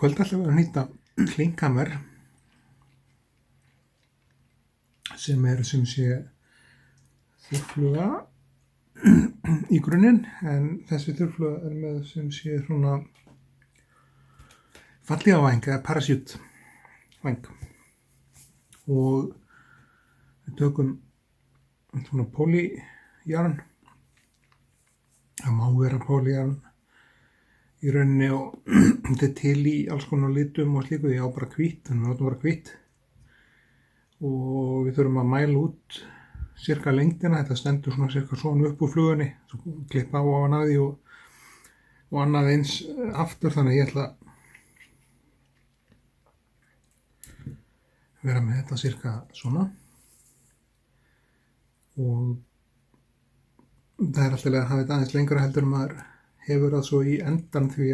kvöld ætlum við að nýta klinkhammer sem sé þurrfluga í grunninn, en þessi þurrfluga með sem sé svona fallega væng eða parachute væng, og við tökum svona pólíjarn. Það má vera pólíjarn í rauninni, og þetta til í alls konar litum og slíku. Ég á bara hvítt, þannig að þetta bara hvítt, og við þurfum að mæla út cirka lengdina. Þetta stendur svona cirka svona upp úr flugunni, svo klippa á hann að því og annað eins aftur. Þannig að ég ætla að vera með þetta cirka svona, og það alltaf að hafa þetta aðeins lengra heldur en maður hefur það svo í endan, því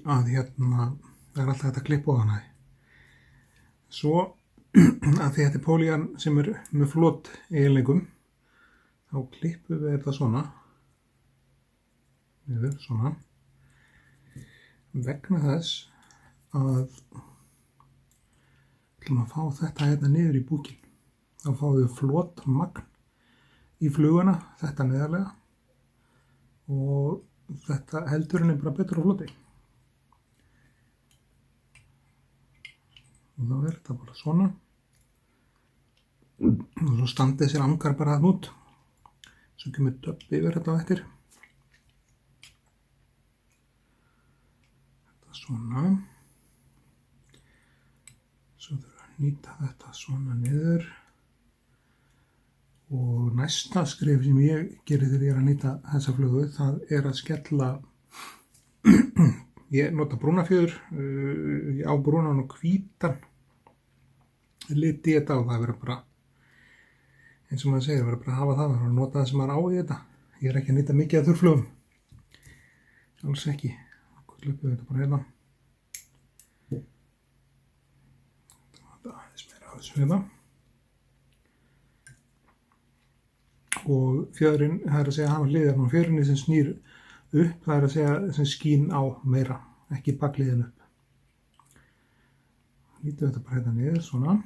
að hérna það alltaf hægt að klippa á hana. Svo að því þetta pólíjarn sem með flot eiginleikum, þá klippum við þetta svona niður, svona, vegna þess að ætlum að fá þetta hérna niður í búkinn. Þá fáum við flot magn í fluguna, þetta neðarlega, og þetta heldur henni bara betur á floti. Og þá þetta bara svona, og svo standið sér angar bara að út. Svo kemur döbb yfir þetta á eftir. Þetta svona. Svo þurfum við að nýta þetta svona niður. Og næsta skref sem ég gerir þegar ég að nýta þessa flugu, það að skella, ég nota brúnafjöður, ég á brúnan og hvítan lit í þetta, og það verður bara, eins og maður segir, verður bara að hafa það, verður að nota það sem maður á í þetta. Ég ekki að nýta mikið af þurrflugum, alls ekki. Klippum við þetta bara hérna. Þetta aðeins meira af þessu hérna. Og fjöðurinn, það að segja, hafa hliðarna á fjörunni sem snýr upp, það að segja sem skín á meira, ekki bakliðin upp. Lítum þetta bara hérna niður, svona.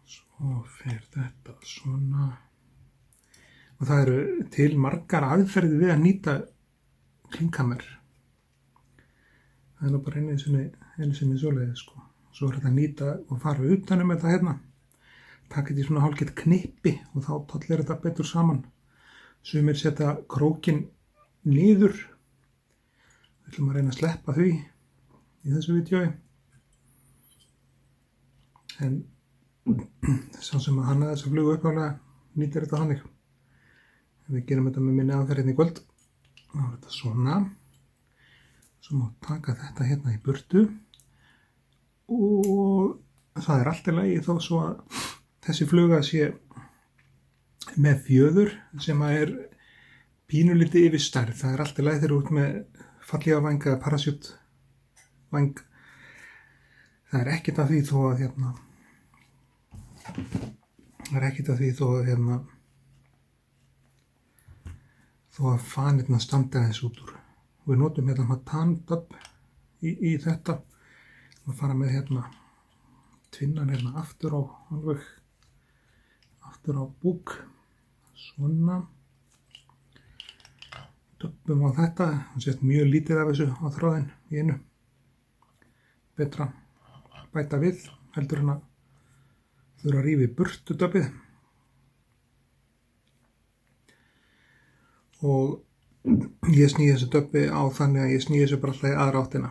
Svo fer þetta svona. Og það eru til margar aðferðir við að nýta klinkhammer. Það nú bara einu sinni svoleiðis, sko. Svo þetta að nýta og fara utan þetta hérna. Taka þetta í svona hálfgett knippi, og þá tollir þetta betur saman. Sumir setja krókinn niður. Við ætlum að reyna að sleppa því í þessu vídeói. En sá sem að hanna þessa flugu uppálega nýtir þetta þannig. Við gerum þetta með minni aðferð í kvöld. Þá þetta svona. Svo má taka þetta hérna í burtu, og það allt í lagi þó svo að þessi fluga sé með fjöður sem pínulítið yfir stærð. Það allt í lagi þegar út með fallega væng eða parachute væng. Það ekkert af því þó að hérna, þó að fanirna standa aðeins út úr. Við notum hérna tandöpp í þetta, og fara með hérna tvinnan hérna aftur á búk, svona. Döppum á þetta, og sett mjög lítið af þessu á þráðinn í einu. Betra bæta við, heldur en að þurfa að rífa í burtu döppið. Og ég sný þessu döppi á þannig að ég sný þessu bara alltaf í aðra áttina.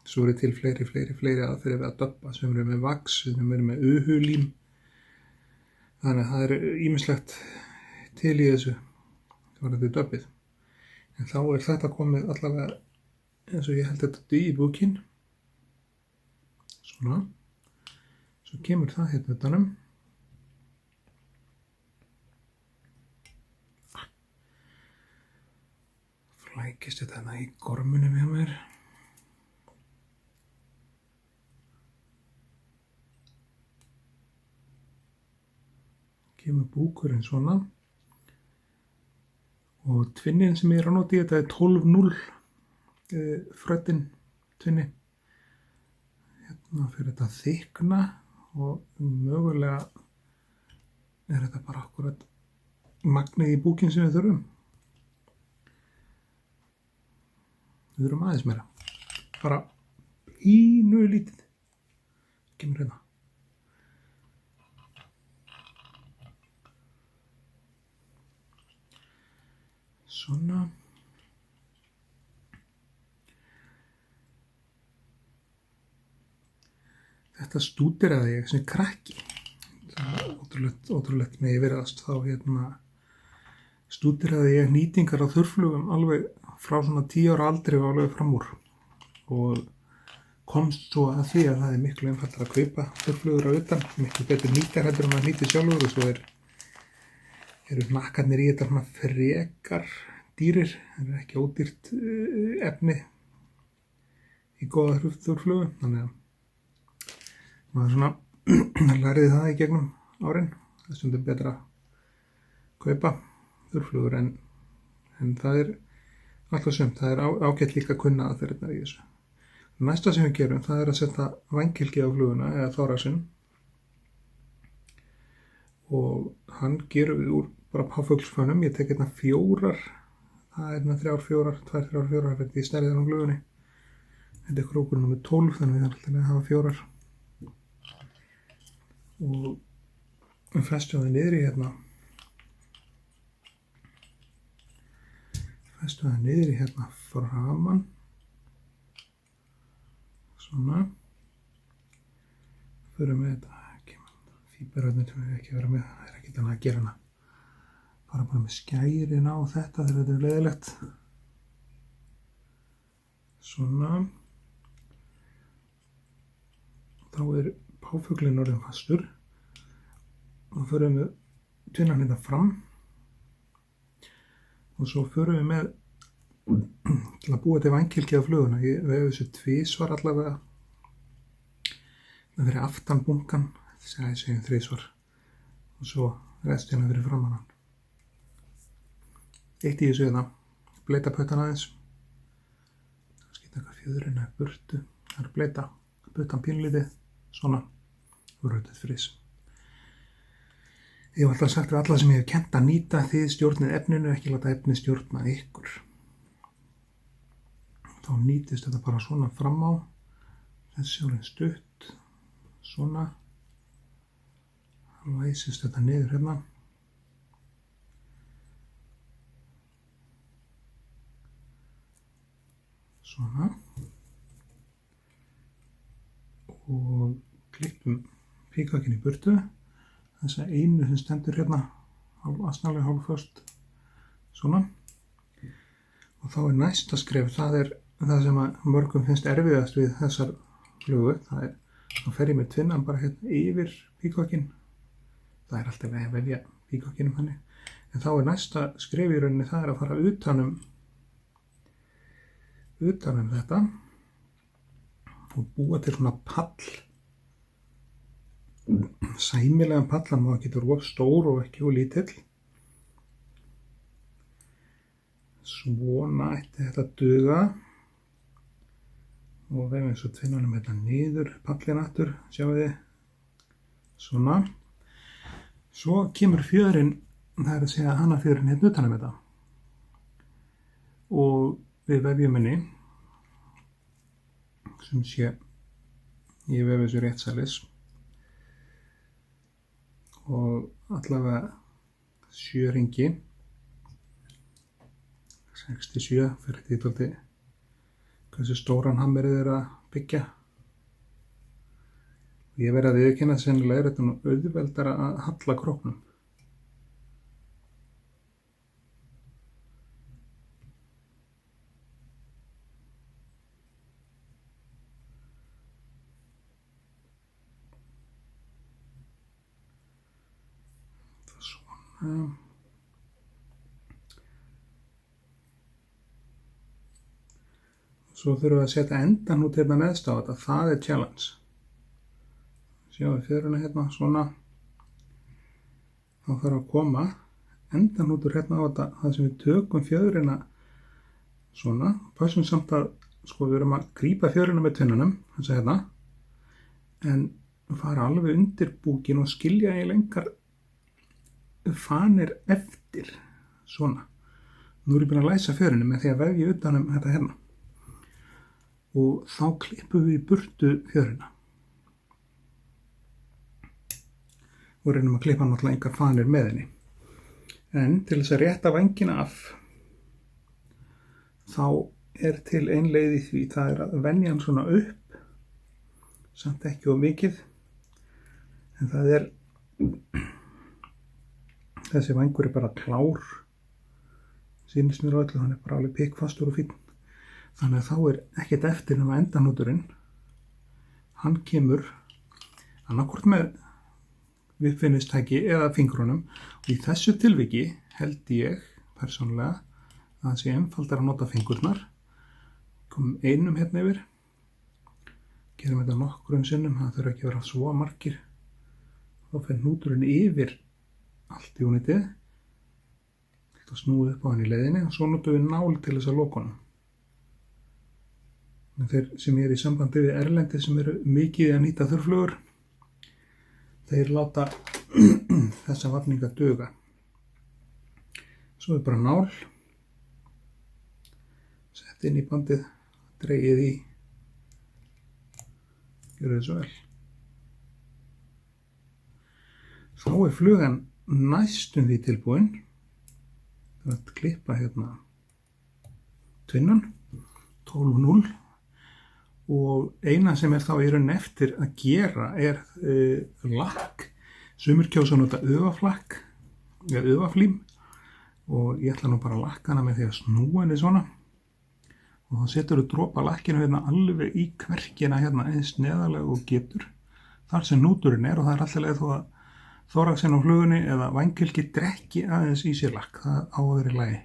Svo til fleiri aðferðir við að döppa, sem með vax, sem með uhu-lím. Þannig að það ýmislegt til í þessu varðandi döppið. En þá þetta komið allavega eins og ég held þetta í búkinn. Svona. Svo kemur það hérna utanum. Flækist þetta hérna í gormunum hjá mér. kemur búkurinn svona og tvinnin sem ég er að nota í þetta er 12-0 fröddin tvinni. Hérna fyrir þetta að þykna og mögulega er þetta bara akkurat magnið í búkinn sem við þurfum. Við þurfum aðeins meira, bara pínu lítið, kemur hérna. Svona. Þetta stúderaði ég sem krakki. Það er ótrúlegt með ég virðast þá stúderaði ég nýtingar á þurrflugum alveg frá svona 10 ára aldri og alveg fram úr. Og komst svo að því að það er miklu einfaldara að kaupa þurrflugur á utan, miklu betur nýtar heldur en að nýti sjálfur og svo eru hnakkarnir í þetta svona frekar dýrir, það er ekki ódýrt efni í góða þurrflugu, þannig að maður svona læriði það í gegnum árin. Það er stundum betra að kaupa þurrflugur en það er alltaf sumt, það er ágætt líka að kunna aðferðirnar í þessu. Næsta sem við gerum það er að setja vængilgi á fluguna eða þórasinn og hann gerum við úr bara páfuglsfönum. Ég tek hérna 4, það er hérna 2, 3, 4 þetta í stærðin á flugunni. Þetta er krókur nr. 12 þannig við þarfum að hafa 4 og við festum það niður í hérna framan svona fyrir með þetta fíberöðnir sem við ekki vera með, það er ekki þannig að gera hana bara með skærin á þetta þegar þetta er leiðilegt svona þá er páfuglinn orðinn fastur og förum við tvinnan hérna fram og svo förum við með til að búa til vængilgi á fluguna. Ég vefi þessu 2 allavega það fyrir aftan bunkan, segjum 3 og svo restina fyrir framan hann. Eitt í þessu hérna, bleita puttan aðeins kannski taka fjöðrina í burtu, það er bleita puttan pínlítið, svona og rauðið fris. Ég hef alltaf sagt við alla sem ég hef kennt að nýta, þið stjórnið efninu, ekki láta efnið stjórna ykkur. Þá nýtist þetta bara svona fram á, þessi orðin stutt, svona, læsist þetta niður hérna. Svona. Og klippum píkakinn í burtu. Þessa einu sem stendur hérna, asnalega hálfföst, svona. Og þá er næsta skref, það er það sem að mörgum finnst erfiðast við þessar flugu. Það er, þá fer ég með tvinnan bara hérna yfir píkakinn. Það er alltaf að velja píkakkinnum þannig. En þá er næsta skref í rauninni, það er að fara utanum þetta og búa til svona pall. Sæmilegan pall, hann má ekki vera of stór og ekki of lítill. Svona ætti þetta að duga og vefum svo tvinnanum hérna niður pallinn aftur, sjáu þið, svona. Svo kemur fjöðrin, það er að segja hanafjöðrin hérna utanum þetta og við vefjum henni sem sé, ég vefi þessu réttsælis og allavega 7 hringi, 67 fyrir því tólti hversu stóran hammerið er að byggja. Og ég verði að viðurkenna að sennilega er þetta nú auðveldara að halla króknum. Svona. Svo þurfum við að setja endanút hérna neðst á þetta, það er challenge. Sjáum við fjöðruna hérna, svona. Þá þá þarf að koma endanútur hérna á þetta, það sem við tökum fjöðrina svona, passum samt að við erum að grípa fjöðrina með tvinnunum, þess að hérna, en fara alveg undir búkin og skilja í lengar fanir eftir, svona. Nú er ég búin að læsa fjöðrinu með því að vefja utan þetta hérna. Og þá klippum við í burtu fjöðrina. Og reynum að klippa náttúrulega engar fanir með henni. En til þess að rétta vængina af, þá er til ein leið í því, það er að venja hann svona upp, samt ekki of mikið, en það er, þessi vængur er bara klár, sýnist mér á öllu, hann er bara alveg pikkfastur og fínn. Þannig að þá er ekkert eftir nema endanúturinn, hann kemur annarkvort með viðfinnistæki eða fingrunum, og í þessu tilviki held ég persónulega að það sé einfaldar að nota fingurnar. Komum einum hérna yfir, gerum þetta nokkrum sinnum, það þurfa ekki að vera svo margir, þá fer hnúturinn yfir allt í unitið, þetta snúið upp á hann í leiðinni og svo notum við nál til þess að loka honum. Þeir sem er í sambandi við erlendi sem eru mikið að nýta þurrflugur, þeir láta þessa vafninga duga. Svo er bara nál, sett inn í bandið, dregið í, gjörðu þið svo vel. Þá er flugan næstum því tilbúin, það er að klippa hérna tvinnan, 12-0. Og eina sem er þá í rauninni eftir að gera er lakk. Sumir kjósa að nota öfaflakk eða öfaflím og ég ætla nú bara að lakka hana með því að snúa henni svona. Og þá setur þú dropa lakkinu hérna alveg í kverkina hérna eins neðarlega og getur. Þar sem hnúturinn er og það er alltaf leið þó að þóraxinn á flugunni eða vængkylki drekki aðeins í sér lakk. Það á að vera í lagi.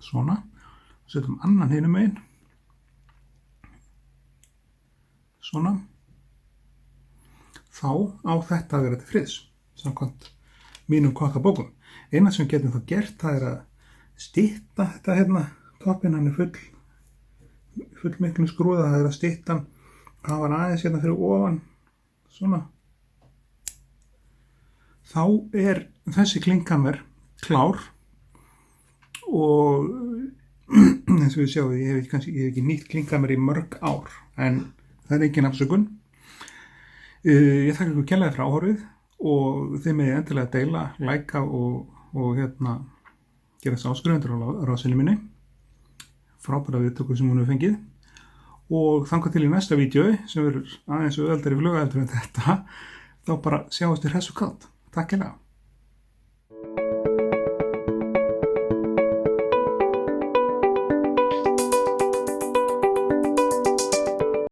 Svona. Setjum annan hinum megin. Svona. Þá á þetta að vera til friðs, samkvæmt mínum kokkabókum. Eina sem getum þá gert, það er að stytta þetta hérna, toppinn hann er full miklu skrúða, það er að stytta hann, hafa hann aðeins hérna fyrir ofan, svona. Þá er þessi klinkhammer klár og eins og við sjáum, ég hef ekki nýtt klinkhammer í mörg ár, en það er engin afsökun. Ég þakka ykkur kærlega fyrir áhorfið og þið megið endilega deila, læka og hérna gera þess áskrifundur á rásinni minni. Frábæra viðtöku sem hún hefur fengið. Og þangað til í næsta vídeói sem verður aðeins auðveldari fluga heldur en þetta, þá bara sjáumst við hress og kátt. Takk hérlega.